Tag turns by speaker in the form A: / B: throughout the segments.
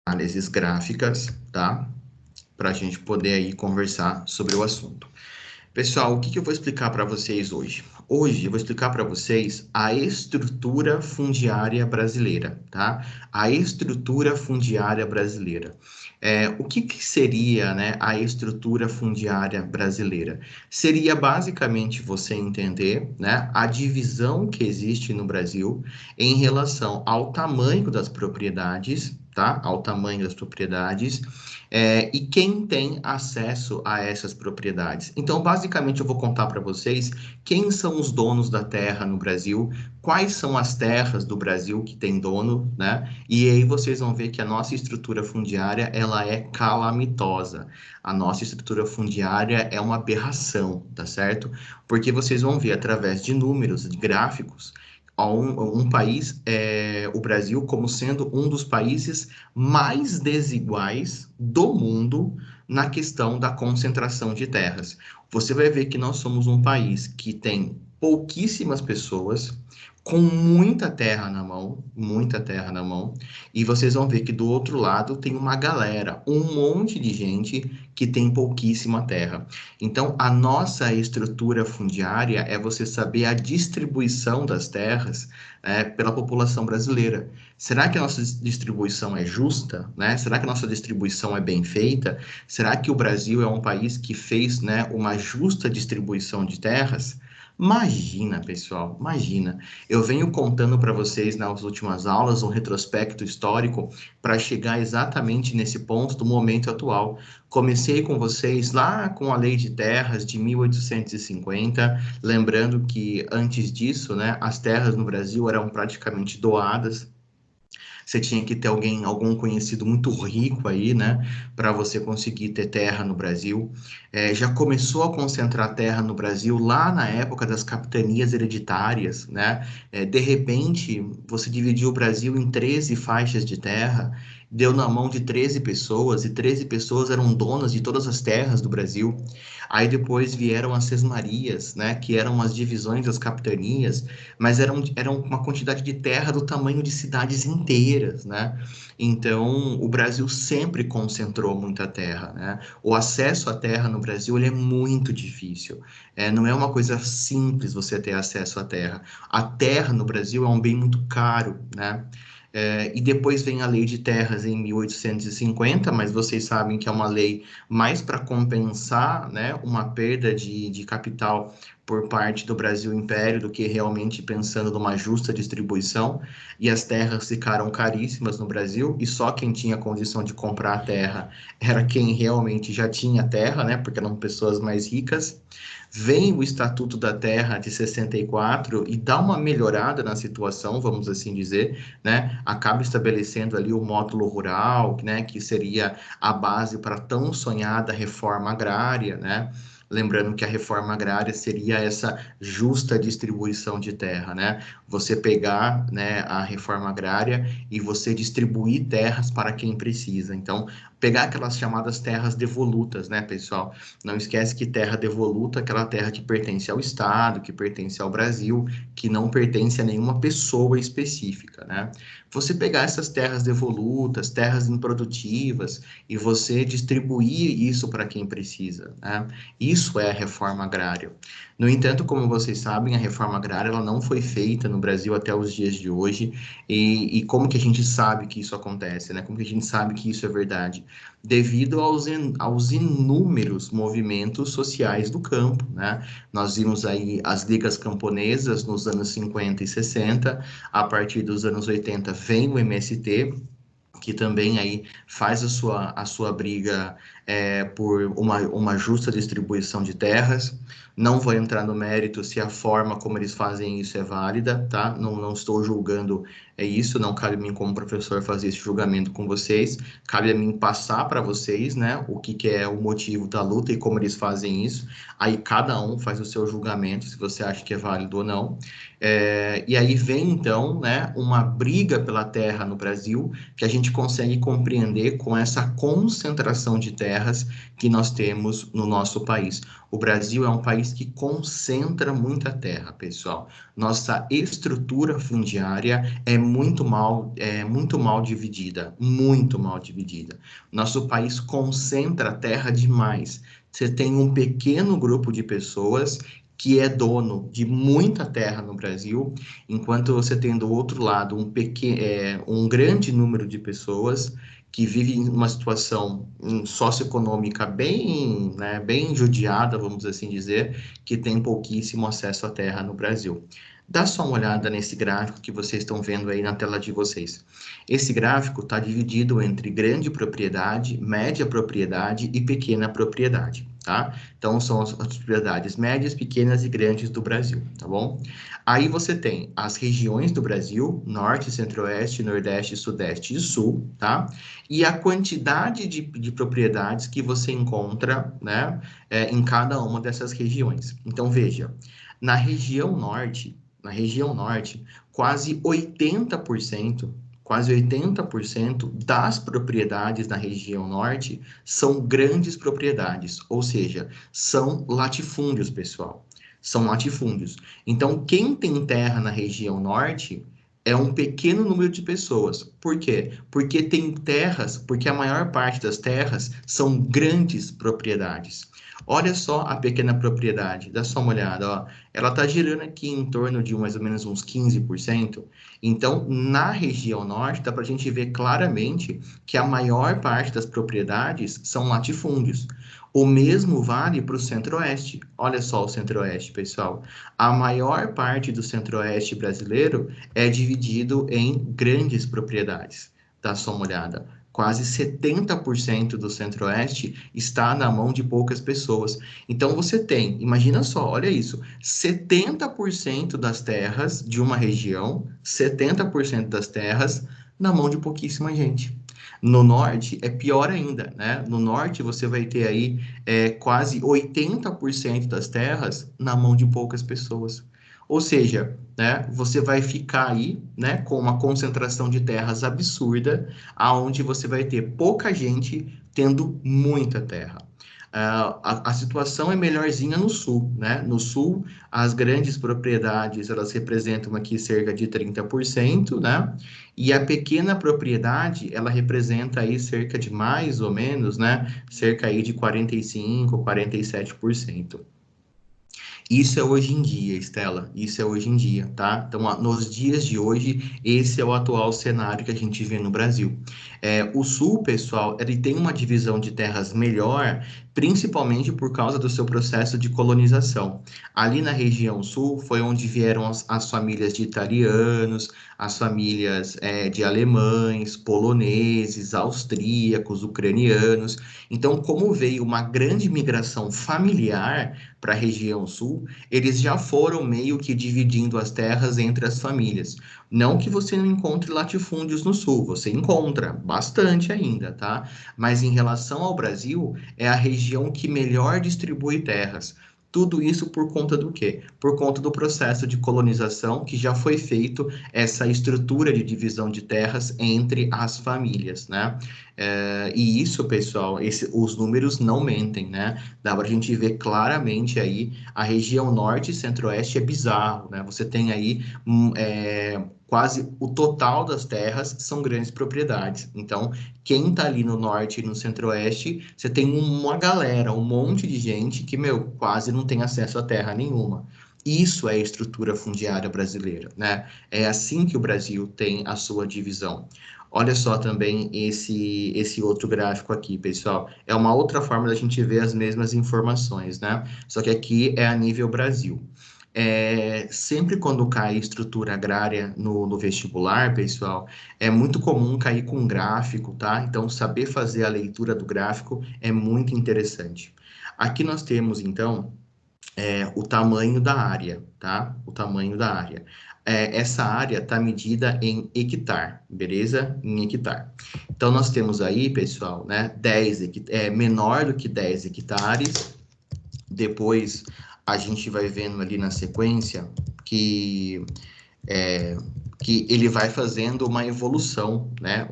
A: análises gráficas, tá? Para a gente poder aí conversar sobre o assunto. Pessoal, o que eu vou explicar para vocês hoje? Hoje eu vou explicar para vocês a estrutura fundiária brasileira, tá? A estrutura fundiária brasileira. O que seria, né, a estrutura fundiária brasileira? Seria basicamente você entender, né, a divisão que existe no Brasil em relação ao tamanho das propriedades, tá? Ao tamanho das propriedades e quem tem acesso a essas propriedades. Então, basicamente, eu vou contar para vocês quem são os donos da terra no Brasil, quais são as terras do Brasil que tem dono, né? E aí vocês vão ver que a nossa estrutura fundiária, ela é calamitosa. A nossa estrutura fundiária é uma aberração, tá certo? Porque vocês vão ver através de números, de gráficos, um país, o Brasil, como sendo um dos países mais desiguais do mundo na questão da concentração de terras. Você vai ver que nós somos um país que tem pouquíssimas pessoas, com muita terra na mão, e vocês vão ver que do outro lado tem uma galera, um monte de gente que tem pouquíssima terra. Então, a nossa estrutura fundiária é você saber a distribuição das terras, pela população brasileira. Será que a nossa distribuição é justa, né? Será que a nossa distribuição é bem feita? Será que o Brasil é um país que fez, né, uma justa distribuição de terras? Imagina, pessoal, imagina. Eu venho contando para vocês nas últimas aulas um retrospecto histórico para chegar exatamente nesse ponto do momento atual. Comecei com vocês lá com a Lei de Terras de 1850, lembrando que antes disso, né, as terras no Brasil eram praticamente doadas. Você tinha que ter algum conhecido muito rico aí, né, para você conseguir ter terra no Brasil. Já começou a concentrar terra no Brasil lá na época das capitanias hereditárias, né? De repente, você dividiu o Brasil em 13 faixas de terra, deu na mão de 13 pessoas, e 13 pessoas eram donas de todas as terras do Brasil. Aí depois vieram as sesmarias, né, que eram as divisões das capitanias, mas eram uma quantidade de terra do tamanho de cidades inteiras, né? Então, o Brasil sempre concentrou muita terra, né? O acesso à terra no Brasil ele é muito difícil. Não é uma coisa simples você ter acesso à terra. A terra no Brasil é um bem muito caro, né? E depois vem a Lei de Terras em 1850, mas vocês sabem que é uma lei mais para compensar, né, uma perda de capital por parte do Brasil Império do que realmente pensando numa justa distribuição. E as terras ficaram caríssimas no Brasil, e só quem tinha condição de comprar a terra era quem realmente já tinha terra, né, porque eram pessoas mais ricas. Vem o Estatuto da Terra de 64 e dá uma melhorada na situação, vamos assim dizer, né? Acaba estabelecendo ali o módulo rural, né? Que seria a base para tão sonhada reforma agrária, né? Lembrando que a reforma agrária seria essa justa distribuição de terra, né? Você pegar, né, a reforma agrária e você distribuir terras para quem precisa. Então, pegar aquelas chamadas terras devolutas, né, pessoal? Não esquece que terra devoluta é aquela terra que pertence ao Estado, que pertence ao Brasil, que não pertence a nenhuma pessoa específica, né? Você pegar essas terras devolutas, terras improdutivas, e você distribuir isso para quem precisa, né? Isso é a reforma agrária. No entanto, como vocês sabem, a reforma agrária ela não foi feita no Brasil até os dias de hoje, e como que a gente sabe que isso acontece, né? Como que a gente sabe que isso é verdade? Devido aos inúmeros movimentos sociais do campo, né? Nós vimos aí as ligas camponesas nos anos 50 e 60, a partir dos anos 80 vem o MST, que também aí faz a sua briga por uma justa distribuição de terras. Não vou entrar no mérito se a forma como eles fazem isso é válida, tá? Não estou julgando isso, não cabe a mim como professor fazer esse julgamento com vocês, cabe a mim passar para vocês, né, o que é o motivo da luta e como eles fazem isso. Aí cada um faz o seu julgamento, se você acha que é válido ou não. E aí vem, então, né, uma briga pela terra no Brasil, que a gente consegue compreender com essa concentração de terra terras que nós temos no nosso país. O Brasil é um país que concentra muita terra, pessoal. Nossa estrutura fundiária é muito mal dividida, muito mal dividida. Nosso país concentra terra demais. Você tem um pequeno grupo de pessoas que é dono de muita terra no Brasil, enquanto você tem do outro lado um grande número de pessoas que vivem em uma situação socioeconômica bem, né, bem judiada, vamos assim dizer, que tem pouquíssimo acesso à terra no Brasil. Dá só uma olhada nesse gráfico que vocês estão vendo aí na tela de vocês. Esse gráfico está dividido entre grande propriedade, média propriedade e pequena propriedade, tá? Então, são as propriedades médias, pequenas e grandes do Brasil, tá bom? Aí você tem as regiões do Brasil, norte, centro-oeste, nordeste, sudeste e sul, tá? E a quantidade de propriedades que você encontra, né, em cada uma dessas regiões. Então, veja, na região norte, quase 80%, quase 80% das propriedades na região norte são grandes propriedades, ou seja, são latifúndios, pessoal. São latifúndios. Então, quem tem terra na região norte é um pequeno número de pessoas. Por quê? Porque tem terras, porque a maior parte das terras são grandes propriedades. Olha só a pequena propriedade, dá só uma olhada, ó. Ela está girando aqui em torno de mais ou menos uns 15%. Então, na região norte, dá para a gente ver claramente que a maior parte das propriedades são latifúndios. O mesmo vale para o centro-oeste. Olha só o centro-oeste, pessoal. A maior parte do centro-oeste brasileiro é dividido em grandes propriedades. Dá só uma olhada. Quase 70% do centro-oeste está na mão de poucas pessoas. Então você tem, imagina só, olha isso, 70% das terras de uma região, 70% das terras na mão de pouquíssima gente. No norte é pior ainda, né? No norte você vai ter aí quase 80% das terras na mão de poucas pessoas. Ou seja, né, você vai ficar aí, né, com uma concentração de terras absurda, aonde você vai ter pouca gente tendo muita terra. A situação é melhorzinha no sul, né? No sul, as grandes propriedades, elas representam aqui cerca de 30%, né? E a pequena propriedade, ela representa aí cerca de mais ou menos, né? Cerca aí de 45, 47%. Isso é hoje em dia, Estela. Isso é hoje em dia, tá? Então, nos dias de hoje, esse é o atual cenário que a gente vê no Brasil. O Sul, pessoal, ele tem uma divisão de terras melhor, principalmente por causa do seu processo de colonização. Ali na região Sul foi onde vieram as famílias de italianos, as famílias de alemães, poloneses, austríacos, ucranianos. Então, como veio uma grande migração familiar para a região sul, eles já foram meio que dividindo as terras entre as famílias. Não que você não encontre latifúndios no sul, você encontra bastante ainda, tá? Mas em relação ao Brasil, é a região que melhor distribui terras. Tudo isso por conta do quê? Por conta do processo de colonização que já foi feito essa estrutura de divisão de terras entre as famílias, né? E isso, pessoal, os números não mentem, né? Dá para a gente ver claramente aí a região norte e centro-oeste é bizarro, né? Você tem aí quase o total das terras são grandes propriedades. Então, quem está ali no norte e no centro-oeste, você tem uma galera, um monte de gente que, meu, quase não tem acesso a terra nenhuma. Isso é a estrutura fundiária brasileira, né? É assim que o Brasil tem a sua divisão. Olha só também esse outro gráfico aqui, pessoal. É uma outra forma da gente ver as mesmas informações, né? Só que aqui é a nível Brasil. Sempre quando cai estrutura agrária no vestibular, pessoal, é muito comum cair com gráfico, tá? Então, saber fazer a leitura do gráfico é muito interessante. Aqui nós temos, então, o tamanho da área, tá? O tamanho da área. Essa área está medida em hectare, beleza? Em hectare. Então, nós temos aí, pessoal, né, menor do que 10 hectares. Depois, a gente vai vendo ali na sequência que ele vai fazendo uma evolução, né?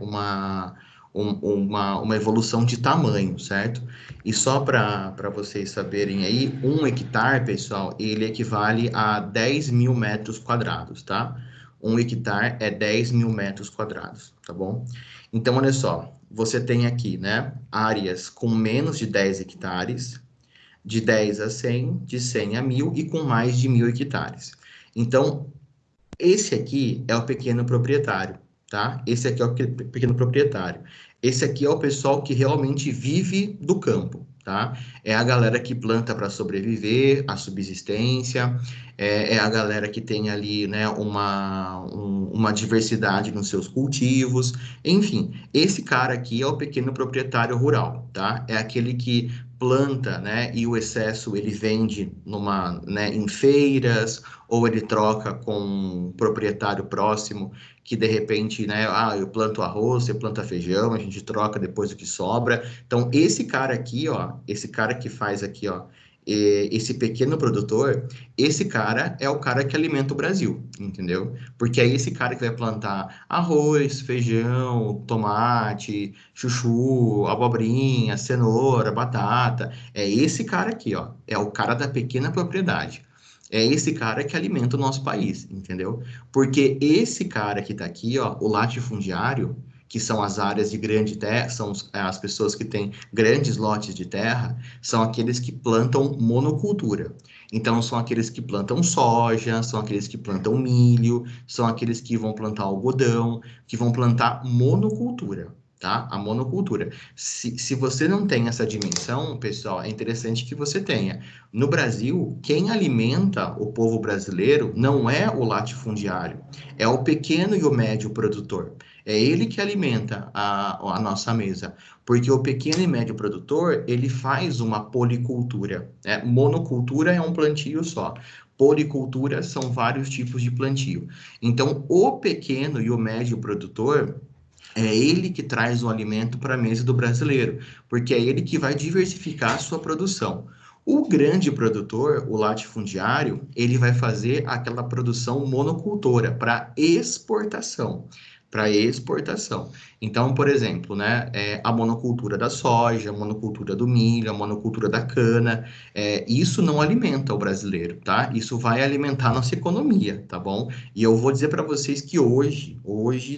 A: uma evolução de tamanho, certo? E só para vocês saberem aí, 1 hectare, pessoal, ele equivale a 10 mil metros quadrados, tá? 1 hectare é 10 mil metros quadrados, tá bom? Então, olha só, você tem aqui, né, áreas com menos de 10 hectares, de 10 a 100, de 100 a 1000 e com mais de 1000 hectares. Então, esse aqui é o pequeno proprietário, tá? Esse aqui é o pequeno proprietário. Esse aqui é o pessoal que realmente vive do campo, tá? É a galera que planta para sobreviver, a subsistência, é a galera que tem ali, né, uma diversidade nos seus cultivos, enfim, esse cara aqui é o pequeno proprietário rural, tá? É aquele que planta, né, e o excesso ele vende né, em feiras, ou ele troca com um proprietário próximo que de repente, né, eu planto arroz, você planta feijão, a gente troca depois o que sobra. Então, esse cara aqui, ó, esse cara que faz aqui, ó, esse pequeno produtor, esse cara é o cara que alimenta o Brasil, entendeu? Porque é esse cara que vai plantar arroz, feijão, tomate, chuchu, abobrinha, cenoura, batata. É esse cara aqui, ó, é o cara da pequena propriedade. É esse cara que alimenta o nosso país, entendeu? Porque esse cara que está aqui, ó, o latifundiário, que são as áreas de grande terra, são as pessoas que têm grandes lotes de terra, são aqueles que plantam monocultura. Então, são aqueles que plantam soja, são aqueles que plantam milho, são aqueles que vão plantar algodão, que vão plantar monocultura. Tá? A monocultura. Se você não tem essa dimensão, pessoal, é interessante que você tenha. No Brasil, quem alimenta o povo brasileiro não é o latifundiário, é o pequeno e o médio produtor. É ele que alimenta a nossa mesa, porque o pequeno e médio produtor, ele faz uma policultura, né? Monocultura é um plantio só. Policultura são vários tipos de plantio. Então, o pequeno e o médio produtor, é ele que traz o alimento para a mesa do brasileiro, porque é ele que vai diversificar a sua produção. O grande produtor, o latifundiário, ele vai fazer aquela produção monocultora para exportação. Para exportação. Então, por exemplo, né, a monocultura da soja, a monocultura do milho, a monocultura da cana, isso não alimenta o brasileiro, tá? Isso vai alimentar a nossa economia, tá bom? E eu vou dizer para vocês que hoje,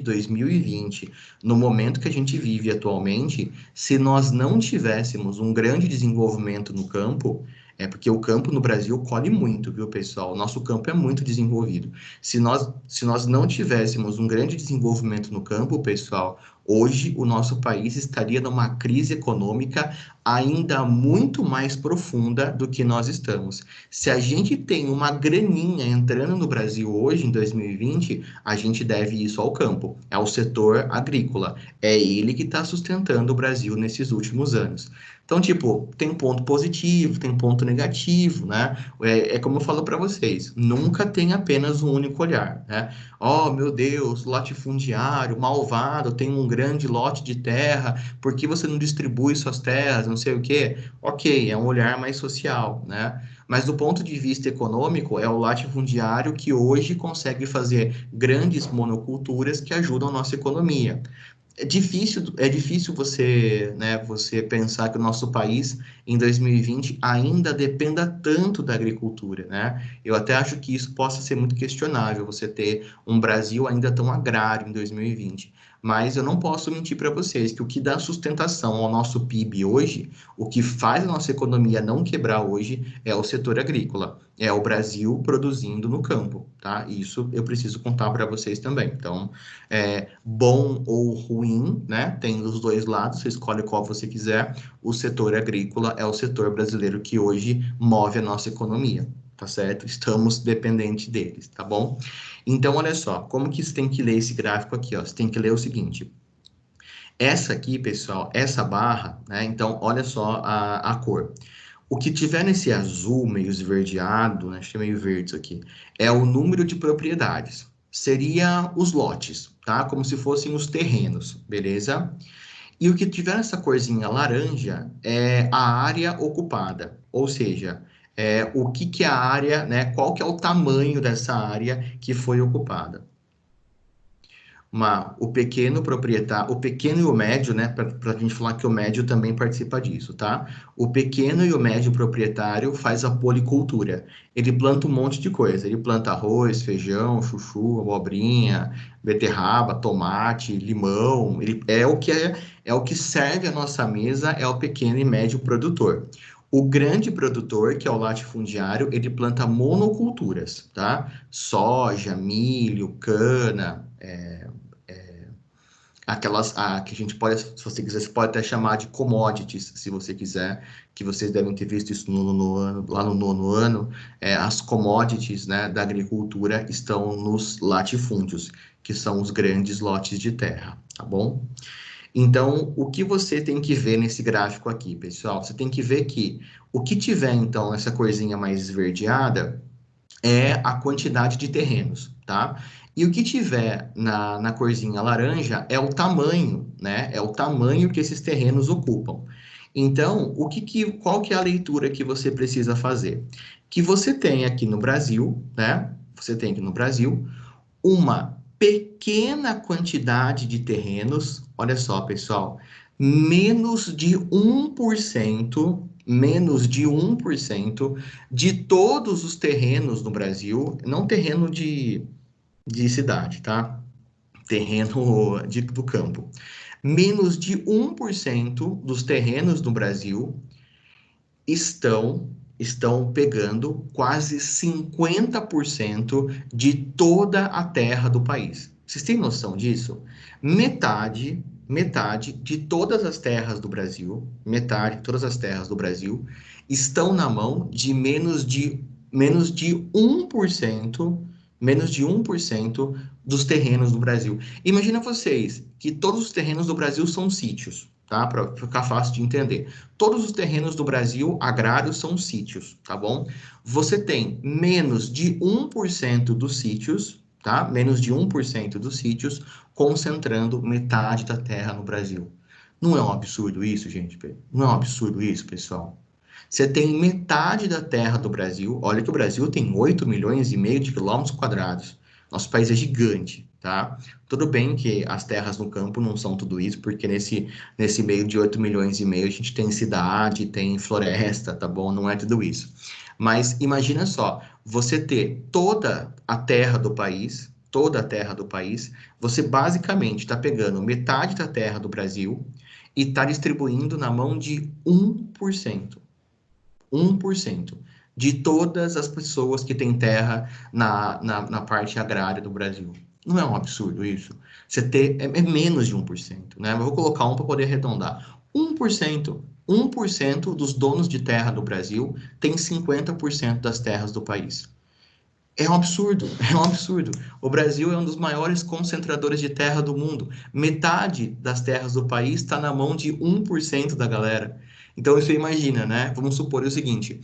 A: 2020, no momento que a gente vive atualmente, se nós não tivéssemos um grande desenvolvimento no campo, é porque o campo no Brasil colhe muito, viu, pessoal? O nosso campo é muito desenvolvido. Se nós não tivéssemos um grande desenvolvimento no campo, pessoal, hoje o nosso país estaria numa crise econômica ainda muito mais profunda do que nós estamos. Se a gente tem uma graninha entrando no Brasil hoje, em 2020, a gente deve isso ao campo, ao setor agrícola. É ele que está sustentando o Brasil nesses últimos anos. Então, tipo, tem ponto positivo, tem ponto negativo, né? É como eu falo para vocês, nunca tem apenas um único olhar, né? Oh, meu Deus, latifundiário, malvado, tem um grande lote de terra, por que você não distribui suas terras, não sei o quê? Ok, é um olhar mais social, né? Mas do ponto de vista econômico, é o latifundiário que hoje consegue fazer grandes monoculturas que ajudam a nossa economia. É difícil você, né, você pensar que o nosso país em 2020 ainda dependa tanto da agricultura, né? Eu até acho que isso possa ser muito questionável, você ter um Brasil ainda tão agrário em 2020. Mas eu não posso mentir para vocês que o que dá sustentação ao nosso PIB hoje, o que faz a nossa economia não quebrar hoje, é o setor agrícola. É o Brasil produzindo no campo, tá? Isso eu preciso contar para vocês também. Então, bom ou ruim, né? Tem os dois lados, você escolhe qual você quiser. O setor agrícola é o setor brasileiro que hoje move a nossa economia, tá certo? Estamos dependentes deles, tá bom? Então, olha só, como que você tem que ler esse gráfico aqui, ó? Você tem que ler o seguinte. Essa aqui, pessoal, essa barra, né? Então, olha só a cor. O que tiver nesse azul meio esverdeado, né? Acho que é meio verde isso aqui, é o número de propriedades. Seria os lotes, tá? Como se fossem os terrenos, beleza? E o que tiver nessa corzinha laranja é a área ocupada, ou seja, o que que é a área, né? Qual que é o tamanho dessa área que foi ocupada. O pequeno proprietário, o pequeno e o médio, né? Para a gente falar que o médio também participa disso, tá? O pequeno e o médio proprietário faz a policultura. Ele planta um monte de coisa. Ele planta arroz, feijão, chuchu, abobrinha, beterraba, tomate, limão. Ele é o que serve a nossa mesa, é o pequeno e médio produtor. O grande produtor, que é o latifundiário, ele planta monoculturas, tá? Soja, milho, cana, aquelas que a gente pode, se você quiser, você pode até chamar de commodities, se você quiser, que vocês devem ter visto isso lá no nono ano, as commodities, né, da agricultura estão nos latifúndios, que são os grandes lotes de terra, tá bom? Então, o que você tem que ver nesse gráfico aqui, pessoal? Você tem que ver que o que tiver, então, essa corzinha mais esverdeada é a quantidade de terrenos, tá? E o que tiver na corzinha laranja é o tamanho, né? É o tamanho que esses terrenos ocupam. Então, qual que é a leitura que você precisa fazer? Que você tem aqui no Brasil, né? Você tem aqui no Brasil uma pequena quantidade de terrenos, olha só, pessoal, menos de 1% de todos os terrenos no Brasil, não terreno de cidade, tá? Terreno do campo. Menos de 1% dos terrenos no Brasil estão pegando quase 50% de toda a terra do país. Vocês têm noção disso? Metade de todas as terras do Brasil, metade de todas as terras do Brasil estão na mão de menos de 1%, menos de 1% dos terrenos do Brasil. Imagina vocês que todos os terrenos do Brasil são sítios, tá? Para ficar fácil de entender. Todos os terrenos do Brasil agrários são sítios, tá bom? Você tem menos de 1% dos sítios, tá? Menos de 1% dos sítios concentrando metade da terra no Brasil. Não é um absurdo isso, gente? Não é um absurdo isso, pessoal? Você tem metade da terra do Brasil. Olha que o Brasil tem 8 milhões e meio de quilômetros quadrados. Nosso país é gigante, tá? Tudo bem que as terras no campo não são tudo isso, porque nesse meio de 8 milhões e meio a gente tem cidade, tem floresta, tá bom? Não é tudo isso. Mas imagina só, você ter toda a terra do país, você basicamente está pegando metade da terra do Brasil e está distribuindo na mão de 1%. 1% de todas as pessoas que têm terra na parte agrária do Brasil. Não é um absurdo isso? Você ter é menos de 1%, né? Eu vou colocar um para poder arredondar. 1%. 1% dos donos de terra do Brasil tem 50% das terras do país. É um absurdo, é um absurdo. O Brasil é um dos maiores concentradores de terra do mundo. Metade das terras do país está na mão de 1% da galera. Então, você imagina, né? Vamos supor o seguinte: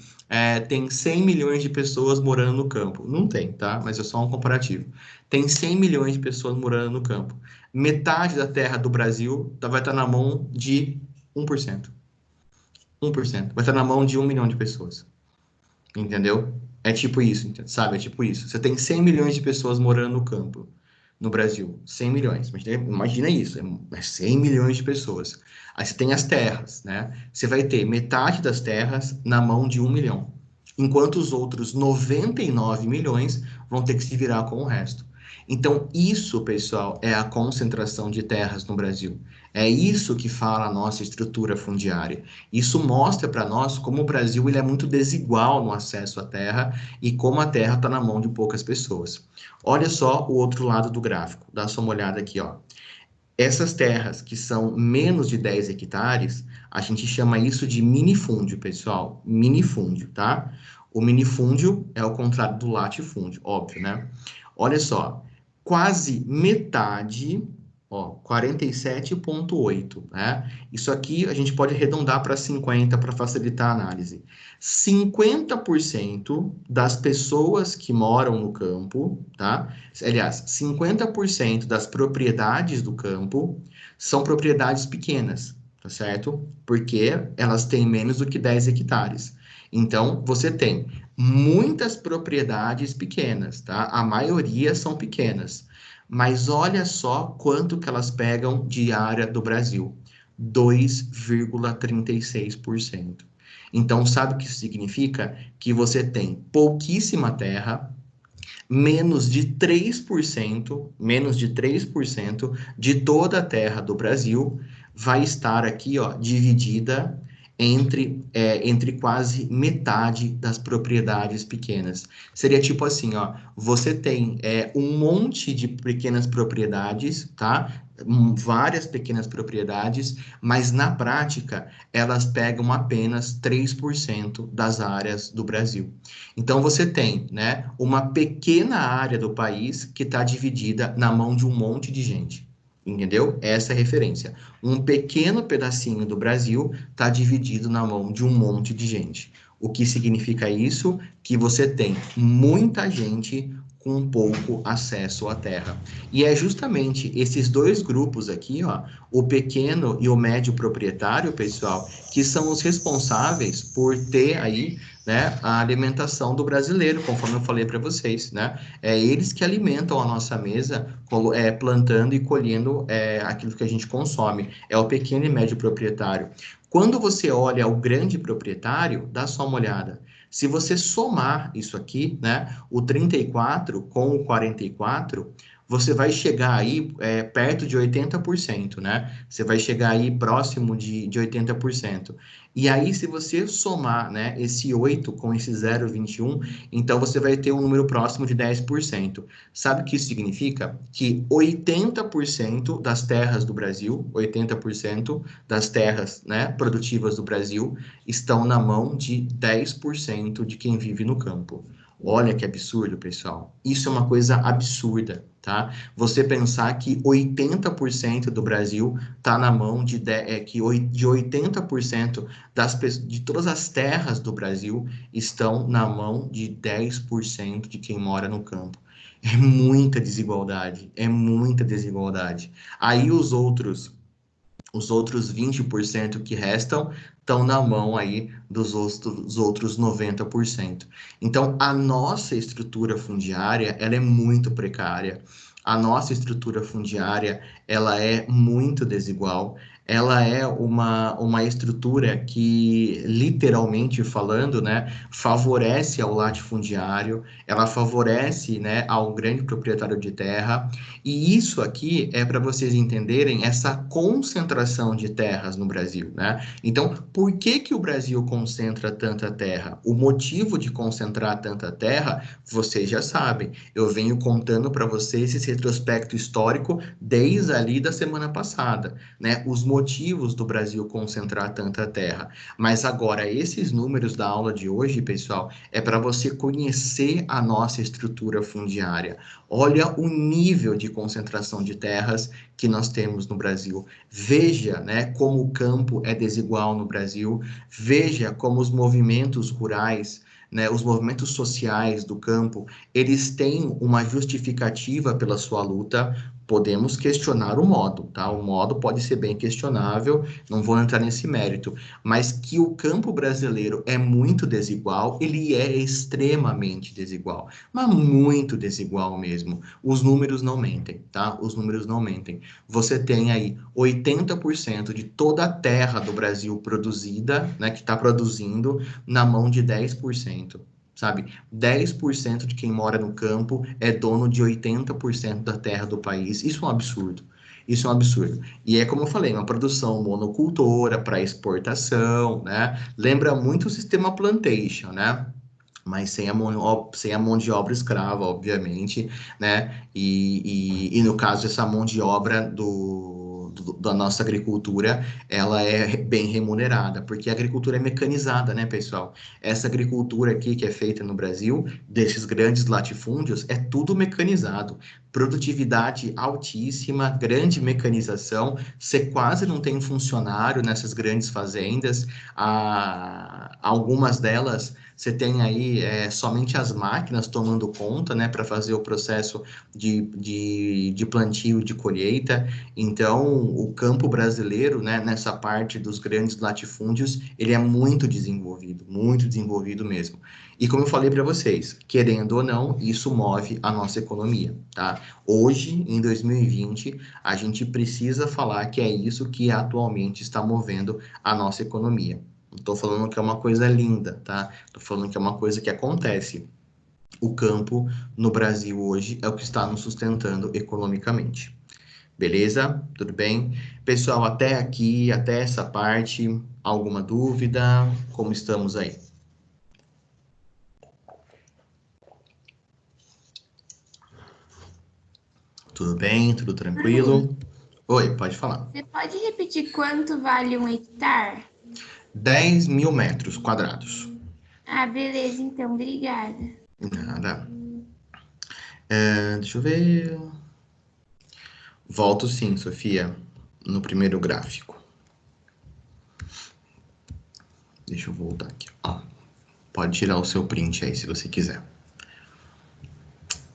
A: tem 100 milhões de pessoas morando no campo. Não tem, tá? Mas é só um comparativo. Tem 100 milhões de pessoas morando no campo. Metade da terra do Brasil vai estar na mão de 1%. 1%. Vai estar na mão de 1 milhão de pessoas. Entendeu? É tipo isso, sabe? É tipo isso. Você tem 100 milhões de pessoas morando no campo, no Brasil. 100 milhões. Imagina isso. É 100 milhões de pessoas. Aí você tem as terras, né? Você vai ter metade das terras na mão de 1 milhão. Enquanto os outros 99 milhões vão ter que se virar com o resto. Então, isso, pessoal, é a concentração de terras no Brasil. É isso que fala a nossa estrutura fundiária. Isso mostra para nós como o Brasil ele é muito desigual no acesso à terra e como a terra está na mão de poucas pessoas. Olha só o outro lado do gráfico. Dá só uma olhada aqui, ó. Essas terras que são menos de 10 hectares, a gente chama isso de minifúndio, pessoal. Minifúndio, tá? O minifúndio é o contrário do latifúndio, óbvio, né? Olha só, quase metade, ó, 47,8, né? Isso aqui a gente pode arredondar para 50 para facilitar a análise. 50% das pessoas que moram no campo, tá? Aliás, 50% das propriedades do campo são propriedades pequenas, tá certo? Porque elas têm menos do que 10 hectares. Então, você tem muitas propriedades pequenas, tá? A maioria são pequenas. Mas olha só quanto que elas pegam de área do Brasil: 2,36%. Então, sabe o que isso significa? Que você tem pouquíssima terra, menos de 3% de toda a terra do Brasil vai estar aqui, ó, dividida entre quase metade das propriedades pequenas. Seria tipo assim, ó, você tem um monte de pequenas propriedades, tá? Várias pequenas propriedades, mas na prática elas pegam apenas 3% das áreas do Brasil. Então você tem, né, uma pequena área do país que está dividida na mão de um monte de gente. Entendeu? Essa é a referência. Um pequeno pedacinho do Brasil está dividido na mão de um monte de gente. O que significa isso? Que você tem muita gente com pouco acesso à terra. E é justamente esses dois grupos aqui, ó, o pequeno e o médio proprietário, pessoal, que são os responsáveis por ter aí, né, a alimentação do brasileiro, conforme eu falei para vocês, né? É eles que alimentam a nossa mesa, plantando e colhendo aquilo que a gente consome. É o pequeno e médio proprietário. Quando você olha o grande proprietário, dá só uma olhada. Se você somar isso aqui, né, o 34 com o 44, você vai chegar aí perto de 80%, né? Você vai chegar aí próximo de 80%. E aí, se você somar, né, esse 8 com esse 0,21, então você vai ter um número próximo de 10%. Sabe o que isso significa? Que 80% das terras do Brasil, 80% das terras, né, produtivas do Brasil, estão na mão de 10% de quem vive no campo. Olha que absurdo, pessoal. Isso é uma coisa absurda, tá? Você pensar que 80% do Brasil está na mão de 80% de todas as terras do Brasil estão na mão de 10% de quem mora no campo. É muita desigualdade, é muita desigualdade. Aí os outros 20% que restam estão na mão aí dos outros 90%. Então, a nossa estrutura fundiária, ela é muito precária. A nossa estrutura fundiária, ela é muito desigual. Ela é uma estrutura que, literalmente falando, né, favorece ao latifundiário, ela favorece, né, ao grande proprietário de terra, e isso aqui é para vocês entenderem essa concentração de terras no Brasil, né? Então, por que que o Brasil concentra tanta terra? O motivo de concentrar tanta terra, vocês já sabem. Eu venho contando para vocês esse retrospecto histórico desde ali da semana passada, né? Os motivos do Brasil concentrar tanta terra. Mas agora, esses números da aula de hoje, pessoal, é para você conhecer a nossa estrutura fundiária. Olha o nível de concentração de terras que nós temos no Brasil. Veja, né, como o campo é desigual no Brasil. Veja como os movimentos rurais, né, os movimentos sociais do campo, eles têm uma justificativa pela sua luta. Podemos questionar o modo, tá? O modo pode ser bem questionável, não vou entrar nesse mérito, mas que o campo brasileiro é muito desigual, ele é extremamente desigual, mas muito desigual mesmo. Os números não mentem, tá? Os números não mentem. Você tem aí 80% de toda a terra do Brasil produzida, né, que está produzindo, na mão de 10%. Sabe? 10% de quem mora no campo é dono de 80% da terra do país. Isso é um absurdo. Isso é um absurdo. E é como eu falei, uma produção monocultora para exportação, né? Lembra muito o sistema plantation, né? Mas sem a mão de obra escrava, obviamente, né? E no caso, essa mão de obra da nossa agricultura, ela é bem remunerada, porque a agricultura é mecanizada, né, pessoal? Essa agricultura aqui que é feita no Brasil, desses grandes latifúndios, é tudo mecanizado. Produtividade altíssima, grande mecanização, você quase não tem funcionário nessas grandes fazendas, algumas delas você tem aí somente as máquinas tomando conta, né, para fazer o processo de plantio, de colheita. Então, o campo brasileiro, né, nessa parte dos grandes latifúndios, ele é muito desenvolvido mesmo. E como eu falei para vocês, querendo ou não, isso move a nossa economia, tá? Hoje, em 2020, a gente precisa falar que é isso que atualmente está movendo a nossa economia. Não estou falando que é uma coisa linda, tá? Estou falando que é uma coisa que acontece. O campo no Brasil hoje é o que está nos sustentando economicamente. Beleza? Tudo bem? Pessoal, até aqui, até essa parte, alguma dúvida? Como estamos aí? Tudo bem? Tudo tranquilo? Oi, pode falar.
B: Você pode repetir quanto vale um hectare?
A: 10.000 metros quadrados.
B: Ah, beleza, então, obrigada.
A: Nada. Deixa eu ver. Volto sim, Sofia, no primeiro gráfico. Deixa eu voltar aqui. Ó, pode tirar o seu print aí se você quiser.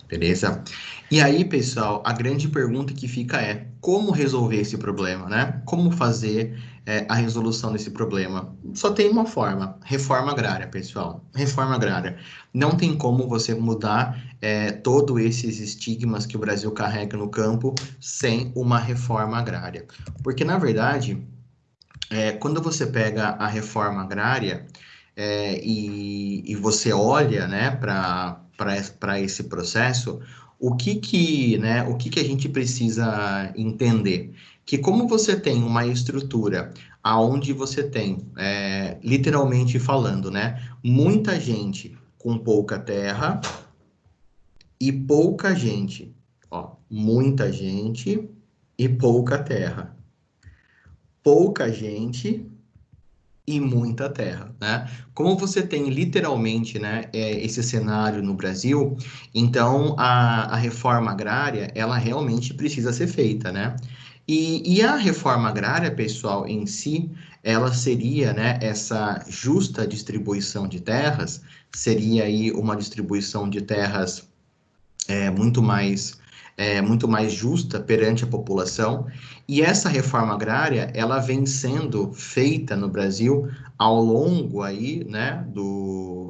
A: Beleza? E aí, pessoal, a grande pergunta que fica é como resolver esse problema, né? Como fazer a resolução desse problema? Só tem uma forma, reforma agrária, pessoal. Reforma agrária. Não tem como você mudar todos esses estigmas que o Brasil carrega no campo sem uma reforma agrária. Porque, na verdade, quando você pega a reforma agrária e você olha, né, para esse processo, o que que a gente precisa entender? Que como você tem uma estrutura aonde você tem, literalmente falando, né, muita gente com pouca terra e pouca gente, ó, muita gente e pouca terra, pouca gente e muita terra, né? Como você tem literalmente, né, esse cenário no Brasil, então a reforma agrária, ela realmente precisa ser feita, né? E a reforma agrária, pessoal, em si, ela seria, né, essa justa distribuição de terras, seria aí uma distribuição de terras muito mais justa perante a população. E essa reforma agrária, ela vem sendo feita no Brasil ao longo aí, né,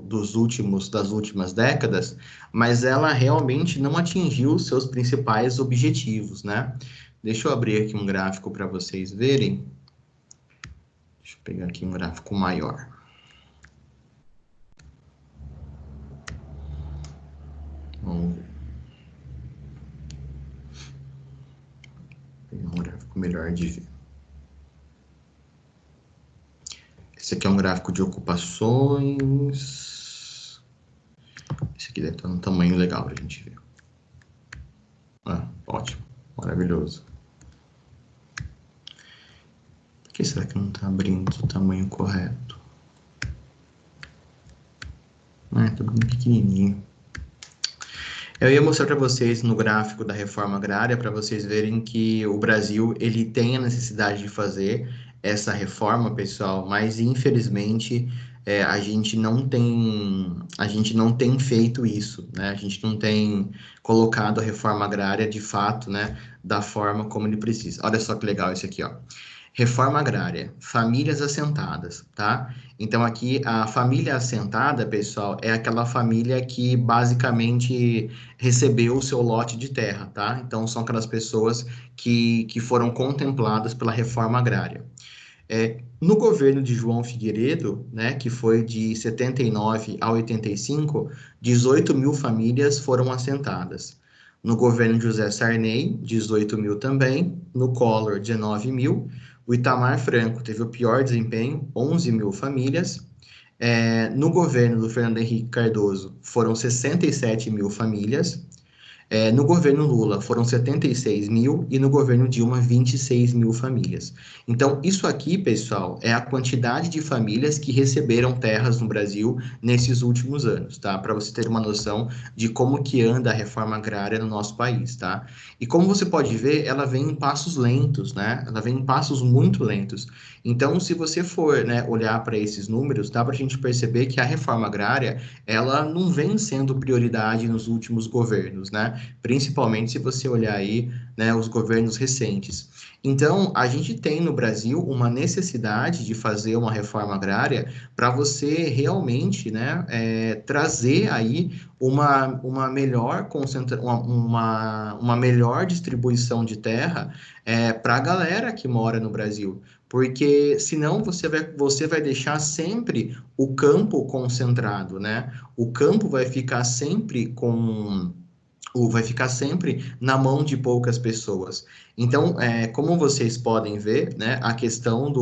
A: das últimas décadas, mas ela realmente não atingiu os seus principais objetivos, né? Deixa eu abrir aqui um gráfico para vocês verem. Deixa eu pegar aqui um gráfico maior. Vamos pegar um gráfico melhor de ver. Esse aqui é um gráfico de ocupações. Esse aqui deve estar num tamanho legal para a gente ver. Ah, ótimo, maravilhoso. Por que será que não está abrindo o tamanho correto? Ah, está bem pequenininho. Eu ia mostrar para vocês no gráfico da reforma agrária, para vocês verem que o Brasil ele tem a necessidade de fazer essa reforma, pessoal, mas infelizmente a gente não tem feito isso, né? A gente não tem colocado a reforma agrária de fato, né, da forma como ele precisa. Olha só que legal isso aqui, ó. Reforma agrária, famílias assentadas, tá? Então aqui a família assentada, pessoal, é aquela família que basicamente recebeu o seu lote de terra, tá? Então são aquelas pessoas que foram contempladas pela reforma agrária. No governo de João Figueiredo, né, que foi de 79 a 85, 18 mil famílias foram assentadas. No governo de José Sarney, 18 mil também. No Collor, 19 mil. O Itamar Franco teve o pior desempenho, 11 mil famílias. No governo do Fernando Henrique Cardoso, foram 67 mil famílias. No governo Lula foram 76 mil e no governo Dilma 26 mil famílias. Então, isso aqui, pessoal, é a quantidade de famílias que receberam terras no Brasil nesses últimos anos, tá? Para você ter uma noção de como que anda a reforma agrária no nosso país, tá? E como você pode ver, ela vem em passos lentos, né? Ela vem em passos muito lentos. Então, se você for, né, olhar para esses números, dá para a gente perceber que a reforma agrária, ela não vem sendo prioridade nos últimos governos, né? Principalmente se você olhar aí, né, os governos recentes. Então, a gente tem no Brasil uma necessidade de fazer uma reforma agrária para você realmente, né, trazer aí uma melhor uma melhor distribuição de terra para a galera que mora no Brasil. Porque senão você vai deixar sempre o campo concentrado, né? O campo vai ficar sempre vai ficar sempre na mão de poucas pessoas. Então, como vocês podem ver, né, a questão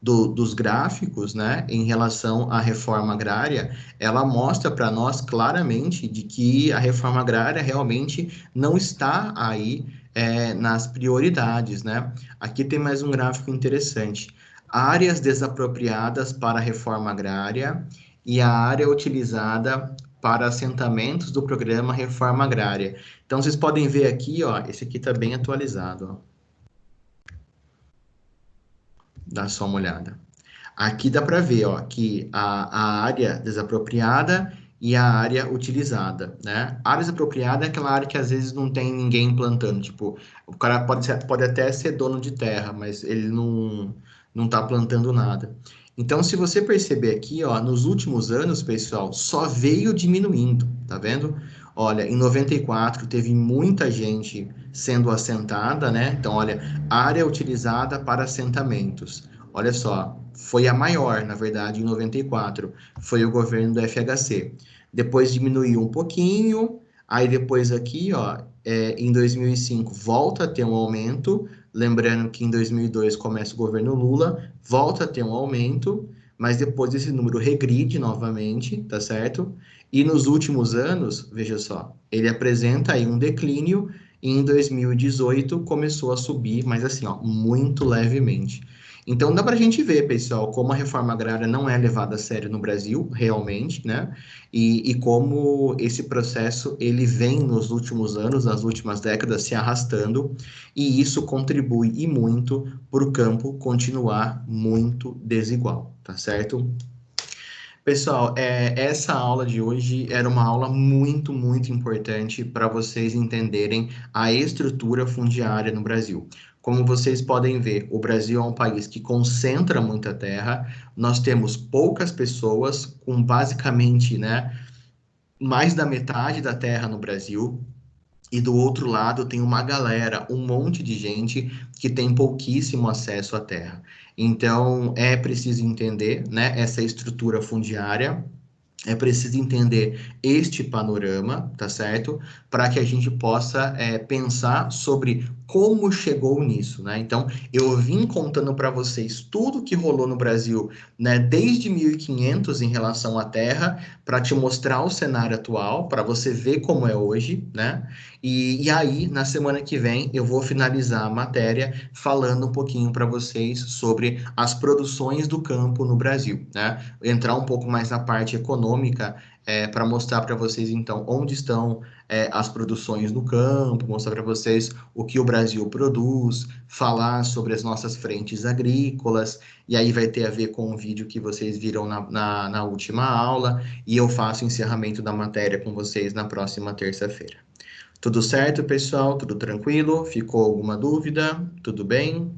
A: dos gráficos, né, em relação à reforma agrária, ela mostra para nós claramente de que a reforma agrária realmente não está aí nas prioridades, né? Aqui tem mais um gráfico interessante. Áreas desapropriadas para a reforma agrária e a área utilizada para assentamentos do programa Reforma Agrária. Então, vocês podem ver aqui, ó, esse aqui está bem atualizado, ó. Dá só uma olhada. Aqui dá para ver, ó, que a área desapropriada e a área utilizada, né? Área desapropriada é aquela área que às vezes não tem ninguém plantando, tipo, o cara pode até ser dono de terra, mas ele não está plantando nada. Então, se você perceber aqui, ó, nos últimos anos, pessoal, só veio diminuindo, tá vendo? Olha, em 94 teve muita gente sendo assentada, né? Então, olha, área utilizada para assentamentos. Olha só, foi a maior, na verdade, em 94. Foi o governo do FHC. Depois diminuiu um pouquinho, aí depois aqui, ó, em 2005 volta a ter um aumento, lembrando que em 2002 começa o governo Lula, volta a ter um aumento, mas depois esse número regride novamente, tá certo? E nos últimos anos, veja só, ele apresenta aí um declínio e em 2018 começou a subir, mas assim, ó, muito levemente. Então dá para a gente ver, pessoal, como a reforma agrária não é levada a sério no Brasil, realmente, né? E como esse processo ele vem nos últimos anos, nas últimas décadas, se arrastando, e isso contribui e muito para o campo continuar muito desigual, tá certo? Pessoal, essa aula de hoje era uma aula muito, muito importante para vocês entenderem a estrutura fundiária no Brasil. Como vocês podem ver, o Brasil é um país que concentra muita terra, nós temos poucas pessoas, com basicamente, né, mais da metade da terra no Brasil, e do outro lado tem uma galera, um monte de gente que tem pouquíssimo acesso à terra. Então, é preciso entender, né, essa estrutura fundiária, é preciso entender este panorama, tá certo? Para que a gente possa pensar sobre como chegou nisso, né? Então, eu vim contando para vocês tudo que rolou no Brasil, né, desde 1500 em relação à Terra, para te mostrar o cenário atual, para você ver como é hoje, né? E aí, na semana que vem, eu vou finalizar a matéria falando um pouquinho para vocês sobre as produções do campo no Brasil, né? Entrar um pouco mais na parte econômica, para mostrar para vocês, então, onde estão as produções no campo, mostrar para vocês o que o Brasil produz, falar sobre as nossas frentes agrícolas, e aí vai ter a ver com o vídeo que vocês viram na última aula, e eu faço o encerramento da matéria com vocês na próxima terça-feira. Tudo certo, pessoal? Tudo tranquilo? Ficou alguma dúvida? Tudo bem?